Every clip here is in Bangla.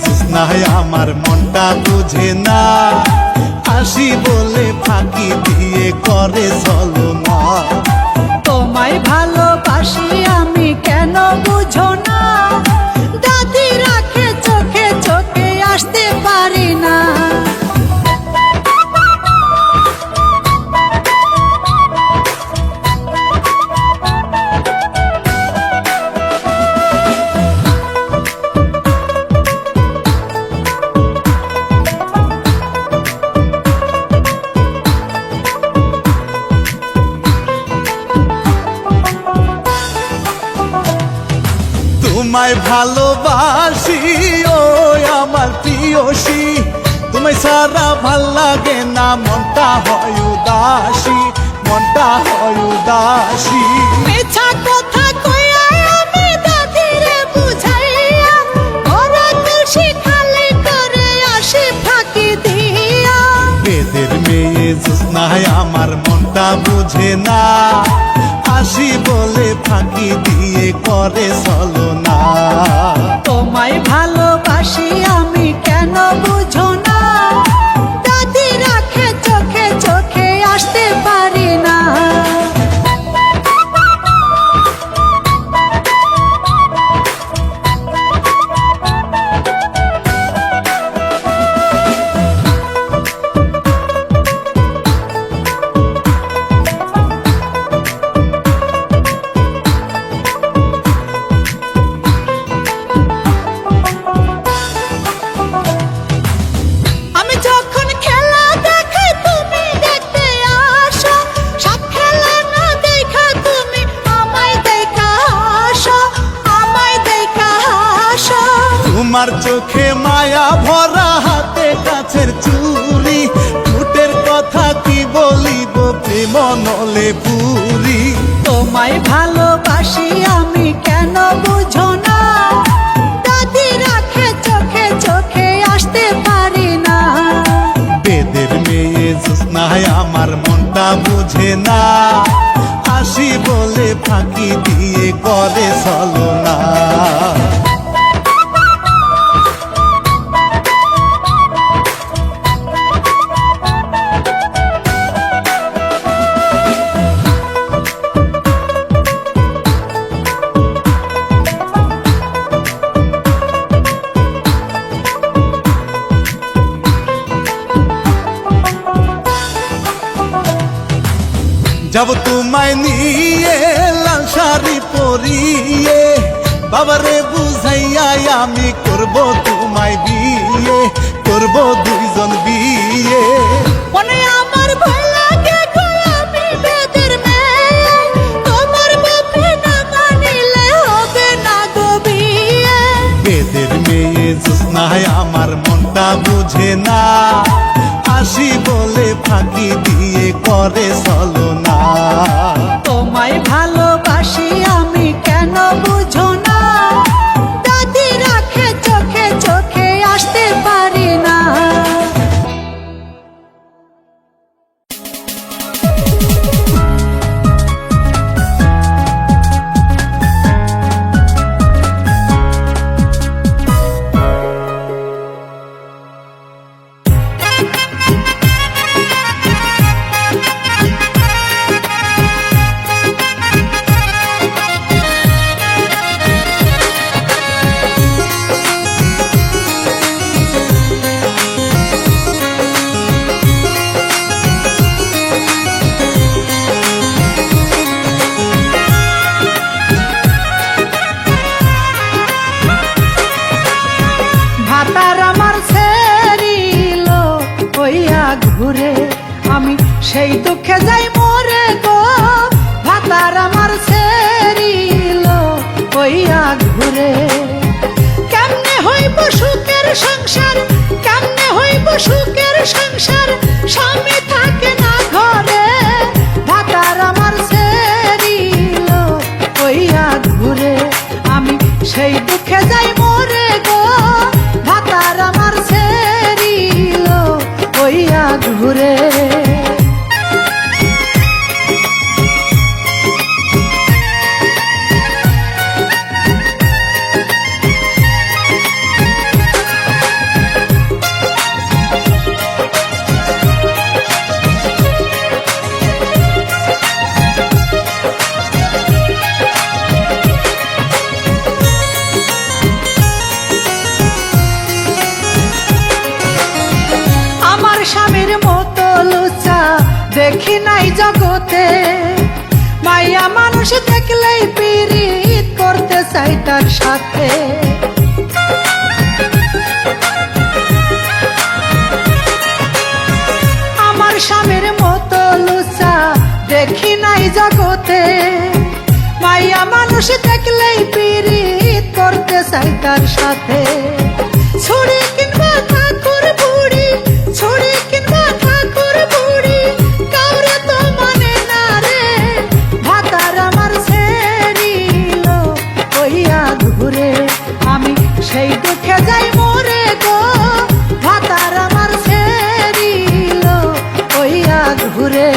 জোৎস্নায় আমার মনটা বুঝে না, হাসি বলে ফাঁকি দিয়ে করে ছলনা। তোমায় ভালোবাসি আমি কেন বুঝো না, দাদি রাখে চোখে চোখে আসতে পারি না। তোমায় ভালোবাসি ও আমার প্রিয়সী, তোমায় সারা ভাল লাগে না, মনটা হয় উদাসী, মনটা হয় উদাসী। মিছা কথা কইয়া আমি দাদিরে বুঝাইয়া, ওরা খুশি খালি করে আসে ফাঁকি দিয়া। বেদের মেয়ে জোৎস্নায় আমার মনটা বুঝে না, হাসি বলে ফাঁকি দিয়ে করে ছলনা। তোমায় ভালোবাসি আমি কেন বুঝো না, দাদি রাখে চোখে চোখে আসতে পারি না। তোমার চোখে মায়া ভরা, হাতে কাছের চুরি, ঠোঁটের কথা কি বলিব, প্রেম নলে পুরি। তোমায় ভালোবাসি আমি কেন বুঝো না, দাদি রাখে চোখে চোখে আসতে পারি না। বেদের মেয়ে জোৎস্নায় আমার মনটা বুঝে না, হাসি বলে ফাঁকি দিয়ে করে ছলনা। যাব তোমায় নিয়ে লাল শাড়ি পরিয়ে, বাবারে বুঝাইয়া আমি করব তোমায় বিয়ে, করব দুইজন বিয়ে। মনে আমার ভয় লাগে গো আমি বেদের মেয়ে, তোমার বাপে না মানিলে হবে না গো বিয়ে। বেদের মেয়ে জোৎস্নায় আমার মনটা বুঝে না, হাসি বলে ফাঁকি দিয়ে করে ছলনা। তোমায় ভালোবাসি আমি কেন বুঝো না, দাদি রাখে চোখে চোখে আসতে পারি না। ঘুরে আমি সেই দুঃখে যাই মরে গো, ভাতার আমার ছেড়িল হইয়া ঘুরে। কেমনে হইব সুখের সংসার, কেমনে হইব সুখের সংসার, স্বামী থাকে না ঘরে, ভাতার আমার ছেড়িল চাই তার সাথে। আমার স্বামীর মতো লুচা দেখি নাই জগতে, মাইয়া মানুষ দেখলেই পীড়িত করতে চাই তার সাথে। ছুরি কিংবা ঠাকুর বুড়ি, ছুরি কিংবা ঠাকুর বুড়ি, কাউরে তো মানে না রে। ভাতার আমার ছেড়িল ওইয়া ঘুরে, আমি সেই দুঃখে যাই মরে গো। ভাতার আমার ছেড়িল ওইয়া ঘুরে।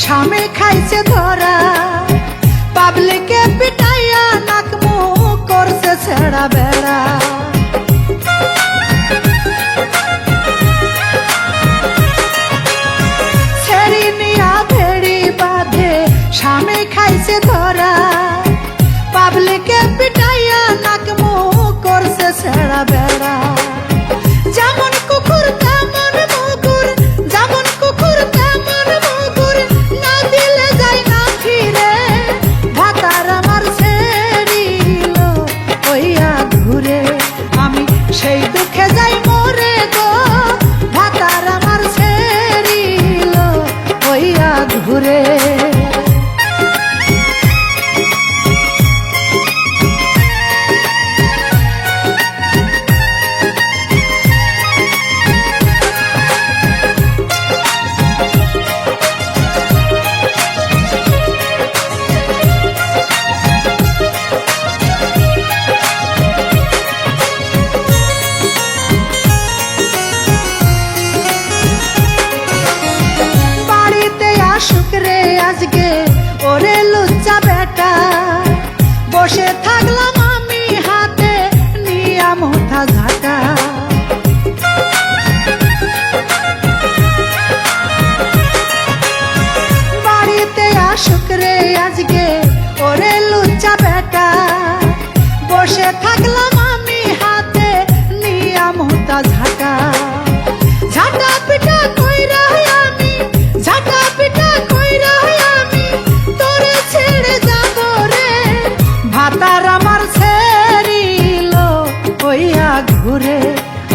স্বামী খাইছে ধরা, পাবলিকে পিটাইয়া নাক মুখ করছে ছেড়া বেড়া। ছেড়ি নিয়া ভেড়ি বাঁধে স্বামী খাইছে ধরা, পাবলিকে পিটাইয়া নাক মুখ করছে ছেড়া বেড়া। যেমন কুকুর তেমন মুগুর, যেমন কুকুর তেমন মুগুর, না দিলে যাই না ফিরে। ভাতার আমার ছেড়িল ওইয়া ঘুরে, আমি সেই দুঃখে যাই মরে গো। ভাতার আমার ছেড়িল ওইয়া ঘুরে। শুক্রে আজকে ওরে লুচ্চা বেটা, বসে থাকলাম আমি হাতে নিয়া মোটা ঝাঁটা। বাড়িতে শুক্রে আজকে ওরে লুচ্চা বেটা, বসে থাকলাম আমি হাতে নিয়া মোটা ঝাঁটা। ঝাঁটা পিটা কইরা আমি, ঝাঁটা পিটা কইরা আমি তোরে ছেড়ে যাব রে। ভাতার আমার ছেড়িল ওইয়া ঘুরে,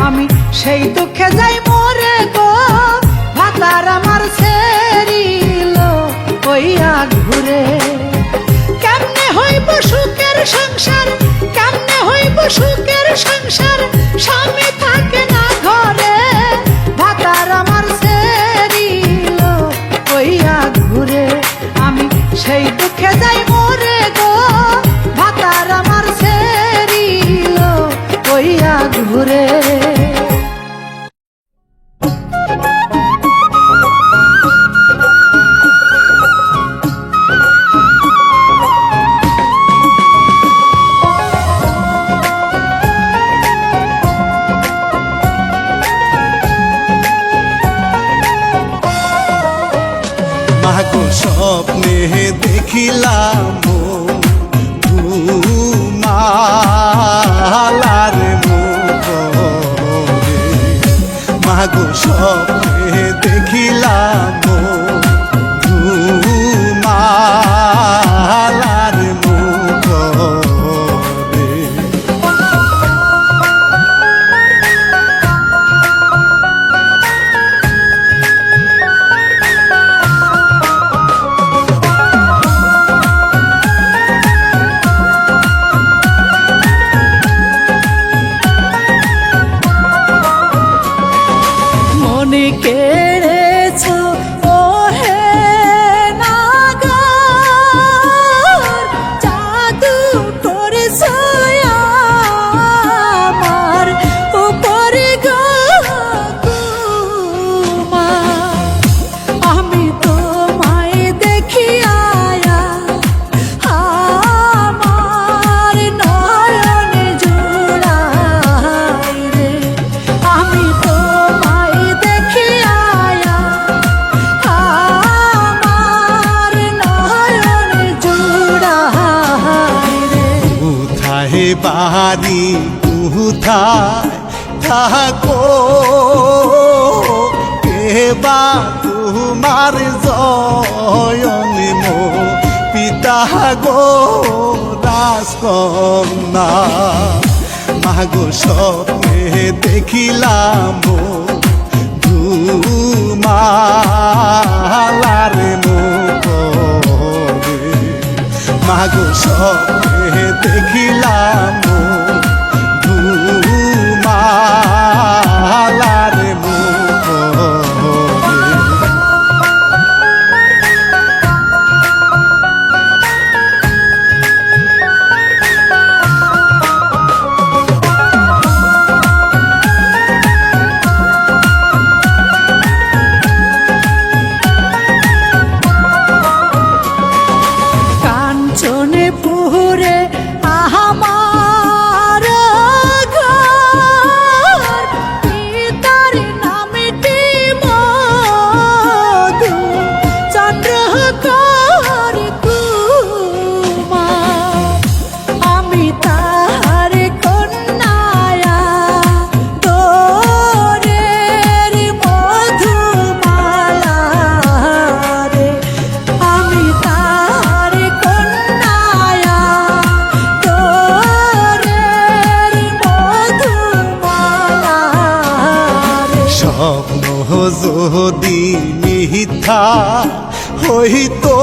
আমি সেই দুঃখে যাই মরে গো। ভাতার আমার ছেড়িল ওইয়া ঘুরে। কেমনে হইব সুখের সংসার, কেমনে হইব সুখের সংসার, স্বামী থাকে না ঘরে। ভাতার আমার ছেড়িল ওইয়া ঘুরে, আমি সেই দুঃখে যাই মরে গো। ভাতার আমার ছেড়িল ওইয়া ঘুরে। মাগো স্বপ্নে দেখিলাম মালার মুখ, মাগো স্বপ্নে দেখিলাম মালার মুখ। বাড়ি কোথায় থাকো কে বা তোমার জয়নি মো পিতা গো রাজকন্যা মাগো স্বপ্নে দেখিলাম ধুমালার মুখ মাগো স্বপ্নে দেখিলাম ধুমালার মুখ কাঞ্চনে পুরে আমার ঘর পিতার নামটি মধু চন্দ্রকর কুমার আমি তাহার কন্যায়া দোরের মধুমালা রে আমি তাহার কন্যায়া দোরের মধুমালা রে স্বপ্ন যদি মিথ্যা হইতো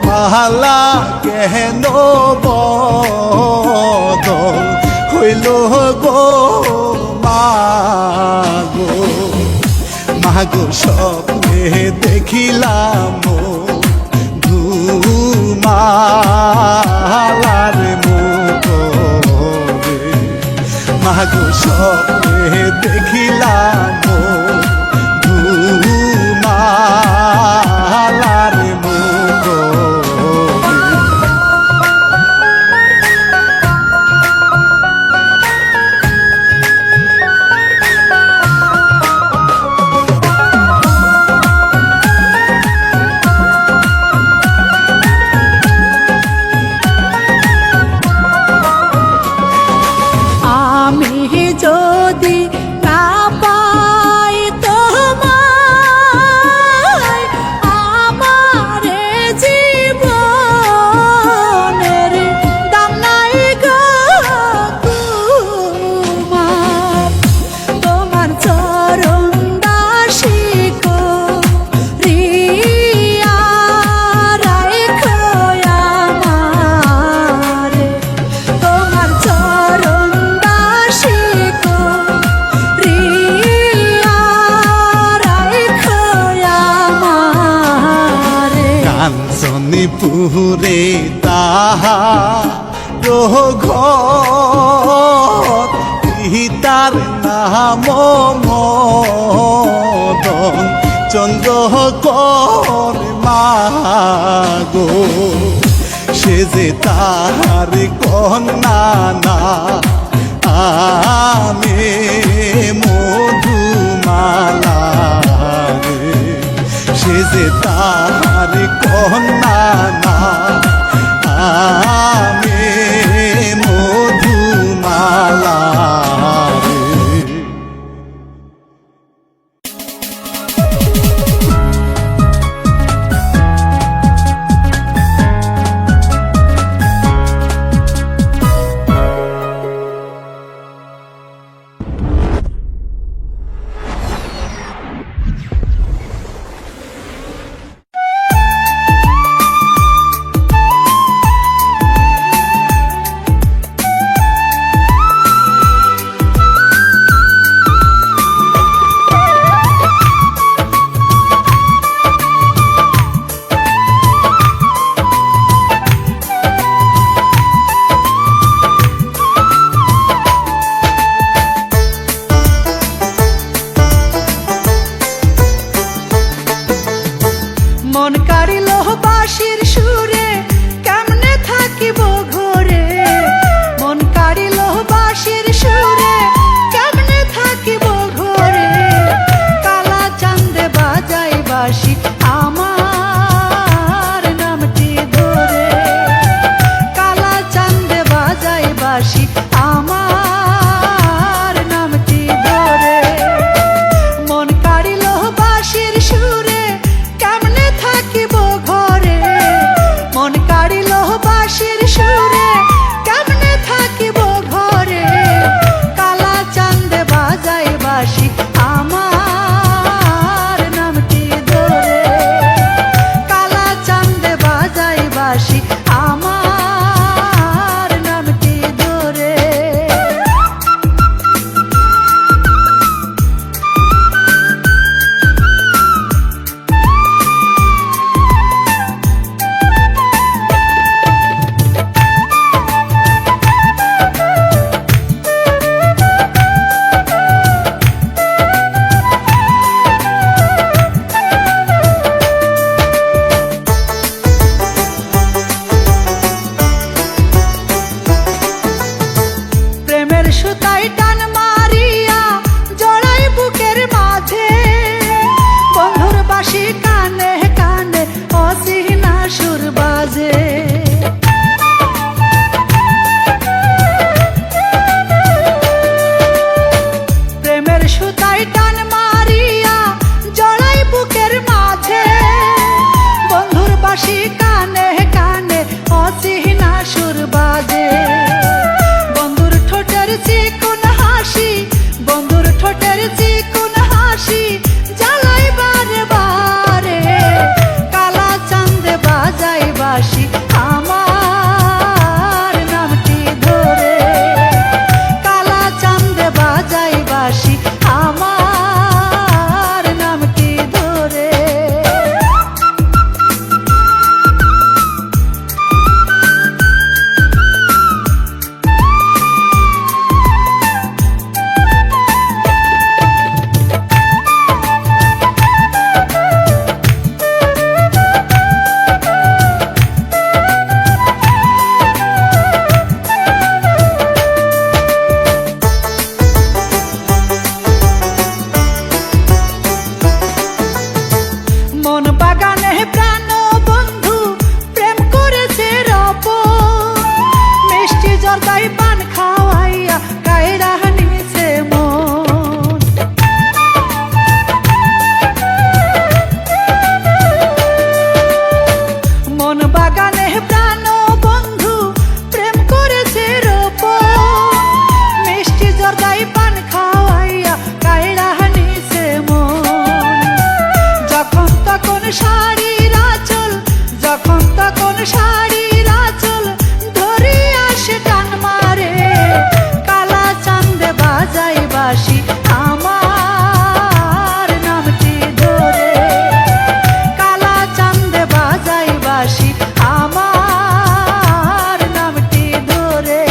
মালা কেন বদল হইল গো মাগো মাগো স্বপ্নে দেখিলাম ধুমালার মুখ মাগো স্বপ্নে দেখিলাম ধুমালার মুখ আমি যদি না পাই তোমায় আমার জীবনের দাম নাই গো কুমার তোমার চরণ দাসী গো রিয়া রাখো আমারে তোমার চরণ দাসী গো রিয়া রাখো আমারে কাঞ্চনী পুরে তাহা ঘর পিতার নাম মদন চন্দ্রকর মাগো সে যে তাহার কন্যা না আমি মধুমালা রে সে যে তাহার কন্যা না আমি মধুমালা রে কানে কানে অচিহ্না সুর বাজে। বন্ধুর ঠোঁটের চিকন হাসি, বন্ধুর ঠোঁটের চিকন হাসি জ্বালাই বারে বারে। কালা চাঁদে বাজাই বাঁশি আমার নামটি ধরে। কালা চাঁদে বাজাই বাঁশি আমার নামটি ধরে। মন বাগানে প্রাণ বন্ধু প্রেম করেছে রপন। মিষ্টি জর্দাই পান খাওয়াইয়া কায়রা নিছে মন। মন বাগানে প্রাণ বন্ধু প্রেম করেছে রপন। মিষ্টি জর্দাই পান খাওয়াইয়া কায়রা নিছে মন। যখন তখন শাড়ির আঁচল, যখন তখন শাড়ির আঁচল ধরে আসে টান মারে। কালা চাঁদে বাজাই বাঁশি আমার নামটি ধরে। কালা চাঁদে বাজাই বাঁশি আমার নামটি ধরে।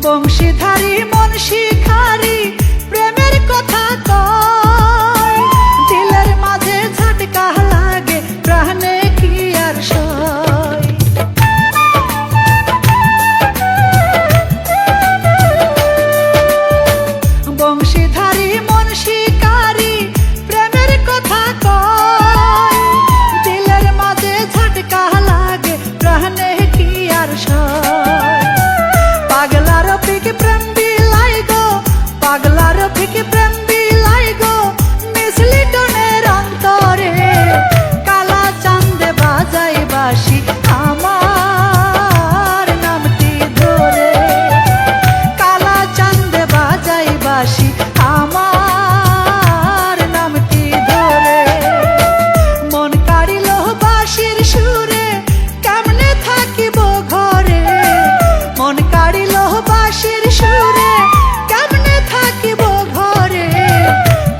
বংশীধারী মন শিখারি প্রেমের কথা কয়। দিলের মাঝে ঝাটকা লাগে প্রাণে কি আর সয়। বংশীধারী মন শিকারি প্রেমের কথা কয়। দিলের মাঝে ঝাটকা লাগে প্রাণে কি আর সয়। পাগলার ফিকে প্রেম বিলাই গো, পাগলার ফিকে প্রেম বিলাই গো মিছলি টনের অন্তরে। কালা চাঁদে বাজাই বাঁশি আমার নামটি ধরে। কালা চাঁদে বাজাই বাঁশি আমার নামটি ধরে। মন কাড়িল বাঁশির সুরে কেমনে থাকিব ঘরে। মন কাড়িল বাঁশির সুরে কেমনে থাকিব ঘরে।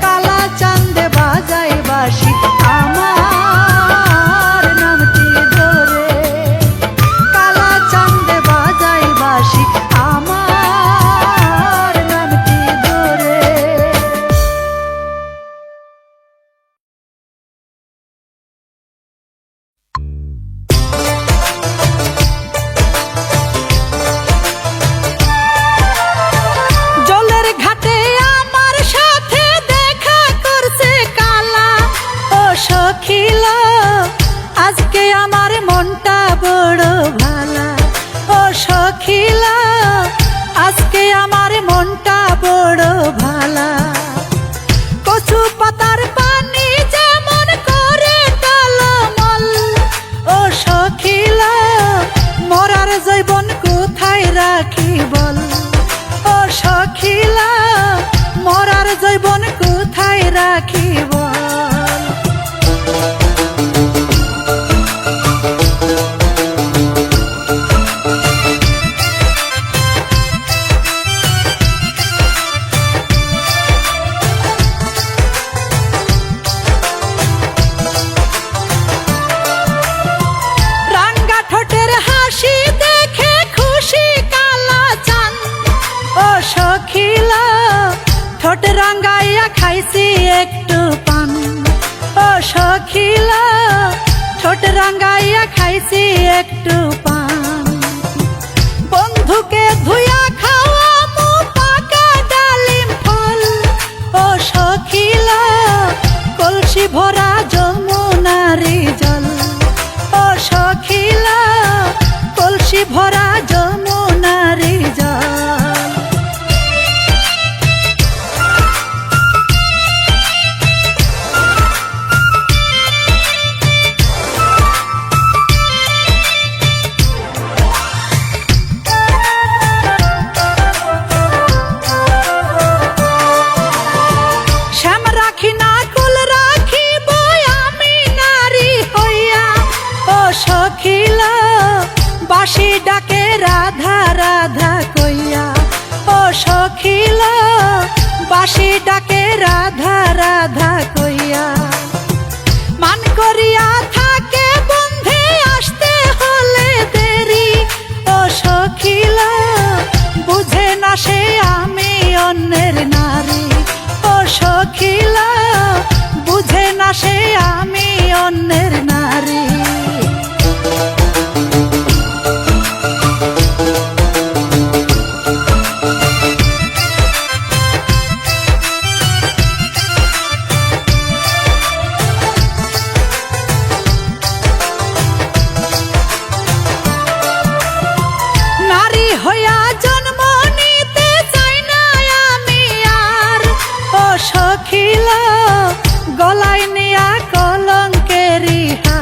কালা চাঁদে বাজাই বাঁশি আমার নামটি ধরে। কালা চাঁদে বাজাই বাঁশি আমার নামটি ধরে। জলের ঘাটে আমার সাথে দেখা করছে কালা। ও সখিলা আজকে আমার মনটা বড় ভালা। ও সখিলা আজকে আমার মনটা বড় ভালা। কচু পাতার পানি যেমন করে টলমল। ও সখিলা মরার জৈবন কোথায় রাখি বল। ও সখিলা মরার জৈবন কোথায় রাখি বল। রাঙ্গা ঠোঁটের হাসি দেখে খুশি কালা চাঁদ। ও সখিলা ঠোঁট রাঙ্গাইয়া খাইছি একটু পান। ও সখিলা ঠোঁট রাঙ্গাইয়া খাইছি একটু পান, বন্ধুকে ধুইয়া খাওয়া মু পাকা ডালিম ফল। ও সখিল কলসি ভরা যমুনারি জল, ও সখিল কলসি ভরা যমুনারি জল। শ্যাম রাখি না কুল রাখিব আমি নারী হইয়া, ও সখিল বাঁশি ডাকে রাধা রাধা কইয়া, ও সখিল বাঁশি ডাকে রাধা রাধা কইয়া। মান করিয়া থাকে বন্ধে আসতে হলে দেরি, ও সখিল বুঝে না সে আমি অন্যের নারী, ও সখিল বুঝে না সে আমি অন্যের নারী। নারী হইয়া জন্ম নিতে চাই না আমি আর, ও সখিল গলায় নিয়া কলঙ্কেরি হার।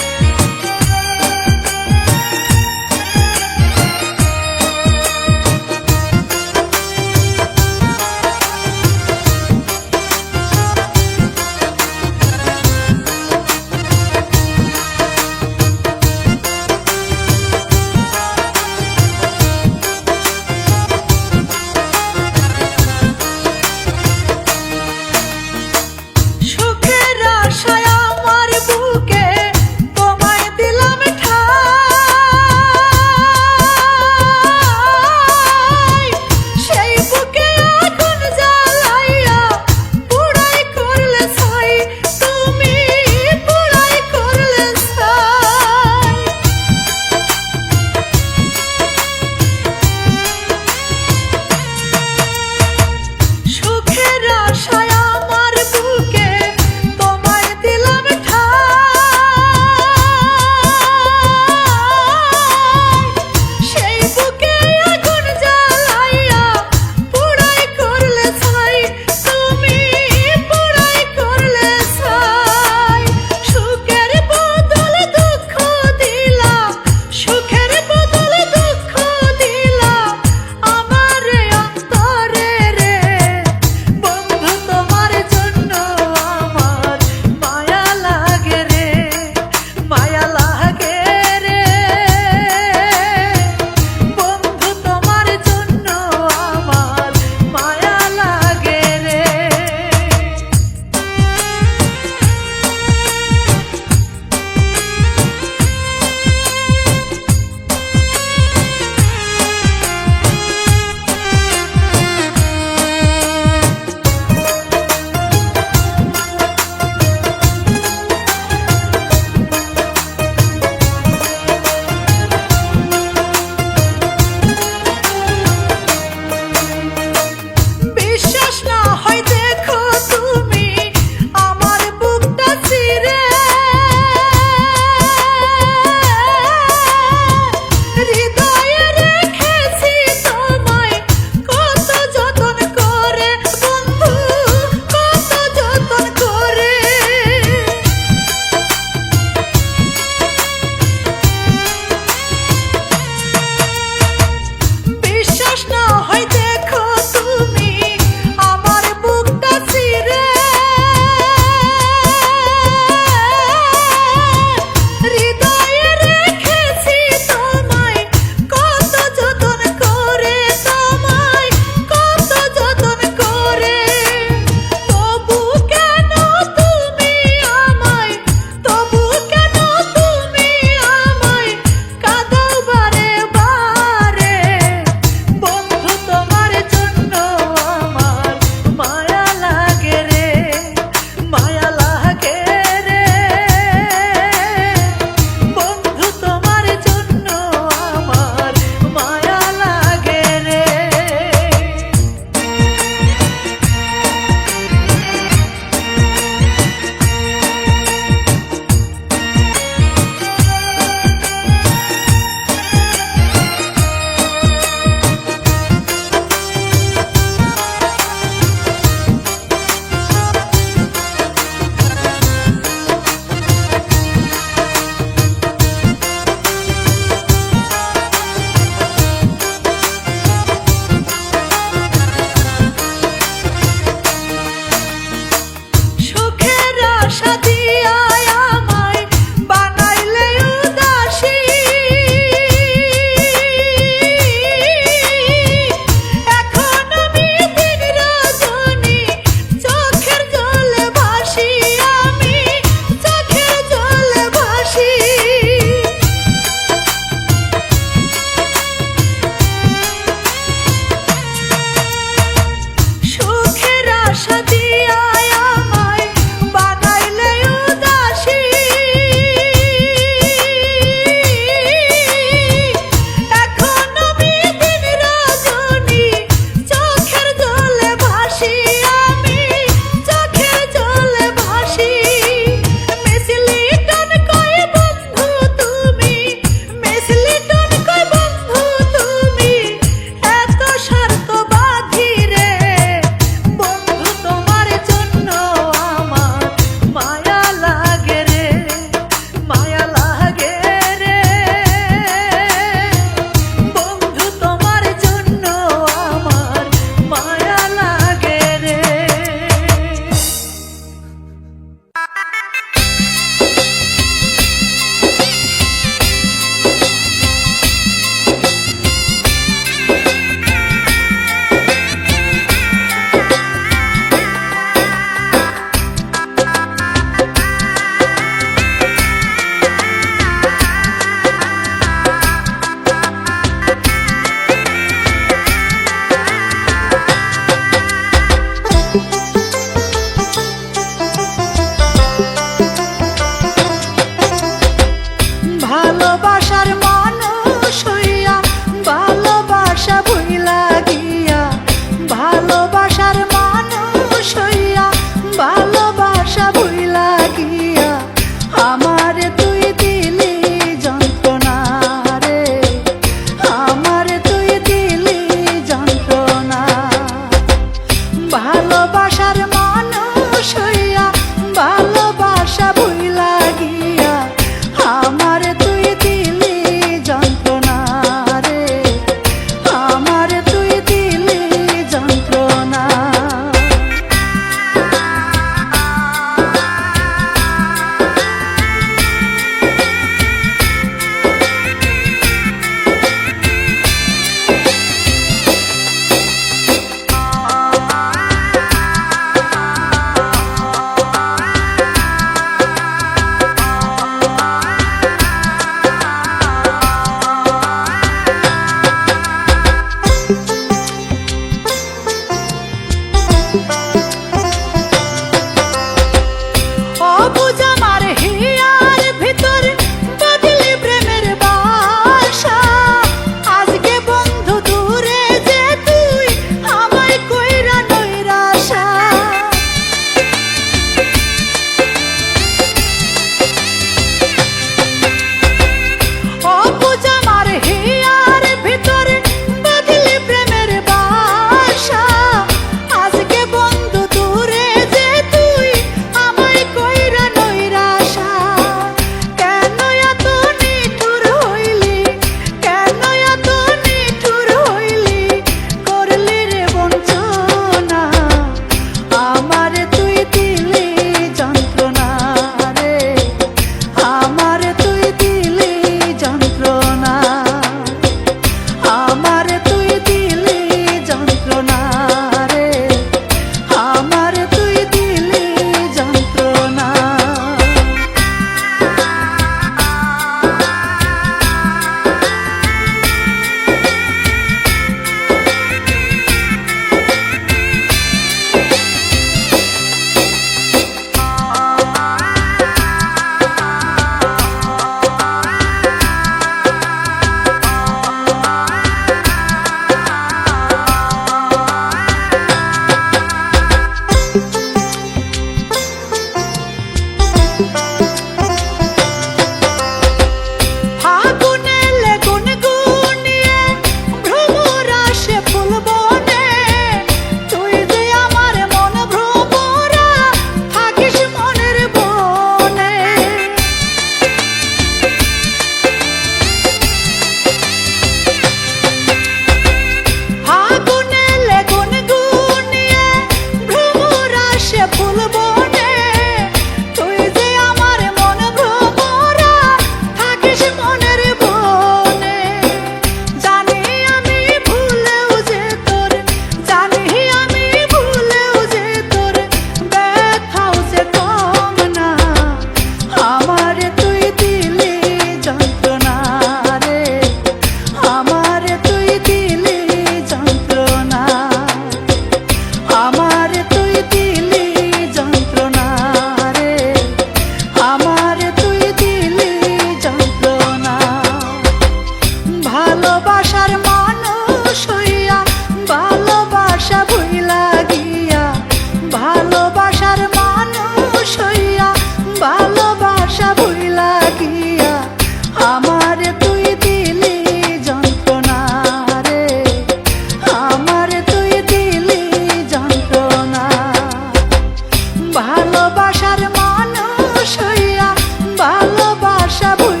আশা ভুল